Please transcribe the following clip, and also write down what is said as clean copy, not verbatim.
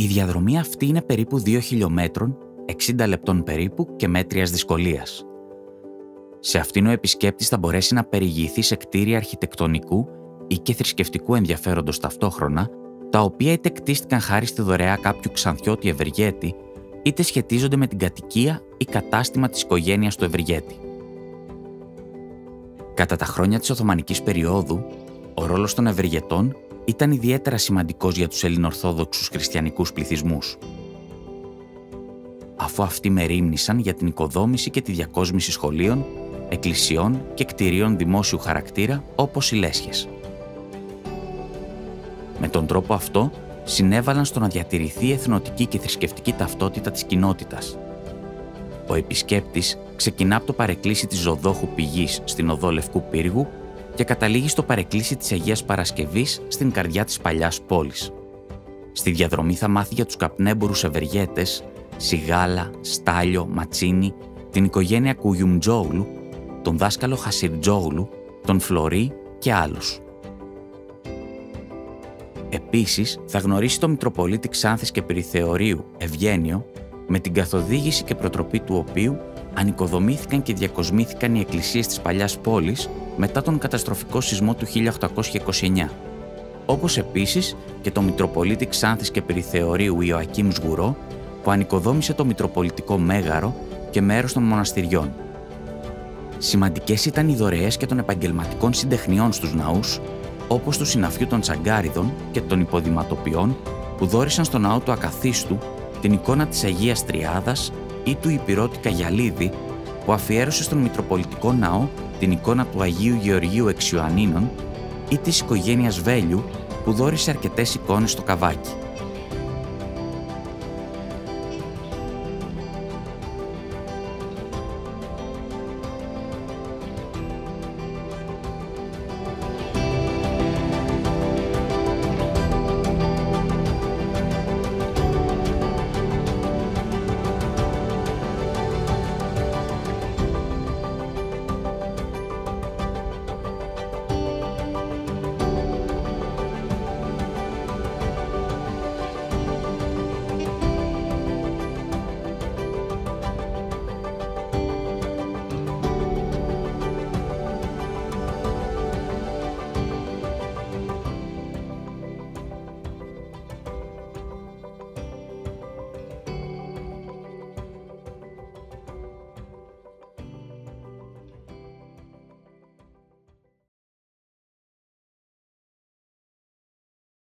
Η διαδρομή αυτή είναι περίπου 2 χιλιόμετρων, 60 λεπτών περίπου και μέτριας δυσκολίας. Σε αυτήν ο επισκέπτης θα μπορέσει να περιηγηθεί σε κτίρια αρχιτεκτονικού ή και θρησκευτικού ενδιαφέροντος ταυτόχρονα, τα οποία είτε κτίστηκαν χάρη στη δωρεά κάποιου ξανθιώτη ευεργέτη, είτε σχετίζονται με την κατοικία ή κατάστημα της οικογένειας του ευεργέτη. Κατά τα χρόνια της Οθωμανικής περίοδου, ο ρόλος των ευεργετών ήταν ιδιαίτερα σημαντικός για τους ελληνοορθόδοξους χριστιανικούς πληθυσμούς, αφού αυτοί μερίμνησαν για την οικοδόμηση και τη διακόσμηση σχολείων, εκκλησιών και κτηρίων δημόσιου χαρακτήρα όπως οι λέσχες. Με τον τρόπο αυτό συνέβαλαν στο να διατηρηθεί η εθνοτική και θρησκευτική ταυτότητα της κοινότητας. Ο επισκέπτης ξεκινά από το παρεκκλήσι της Ζωδόχου Πηγής στην οδό Λευκού Πύργου και καταλήγει στο παρεκκλήσι της Αγίας Παρασκευής στην καρδιά της παλιάς πόλης. Στη διαδρομή θα μάθει για τους καπνέμπορους ευεργέτες, Σιγάλα, Στάλιο, Ματσίνη, την οικογένεια Κουγιουμτζόγλου, τον δάσκαλο Χασιρτζόγλου, τον Φλωρί και άλλους. Επίσης, θα γνωρίσει τον Μητροπολίτη Ξάνθης και Περιθεωρίου Ευγένιο, με την καθοδήγηση και προτροπή του οποίου ανοικοδομήθηκαν και διακοσμήθηκαν οι εκκλησίες της παλιάς πόλης μετά τον καταστροφικό σεισμό του 1829, όπως επίσης και τον Μητροπολίτη Ξάνθης και Περιθεωρίου Ιωακήμ Σγουρό, που ανοικοδόμησε το Μητροπολιτικό Μέγαρο και μέρος των μοναστηριών. Σημαντικές ήταν οι δωρεές και των επαγγελματικών συντεχνιών στους ναούς, όπως του συναφιού των Τσαγκάριδων και των υποδηματοποιών, που δώρισαν στο ναό του Ακαθίστου την εικόνα της Αγίας Τριάδας, ή του Υπηρώτη Καγιαλίδη, που αφιέρωσε στον Μητροπολιτικό Ναό την εικόνα του Αγίου Γεωργίου Εξιοαννίνων, ή της οικογένειας Βέλιου, που δώρισε αρκετές εικόνες στο Καβάκι.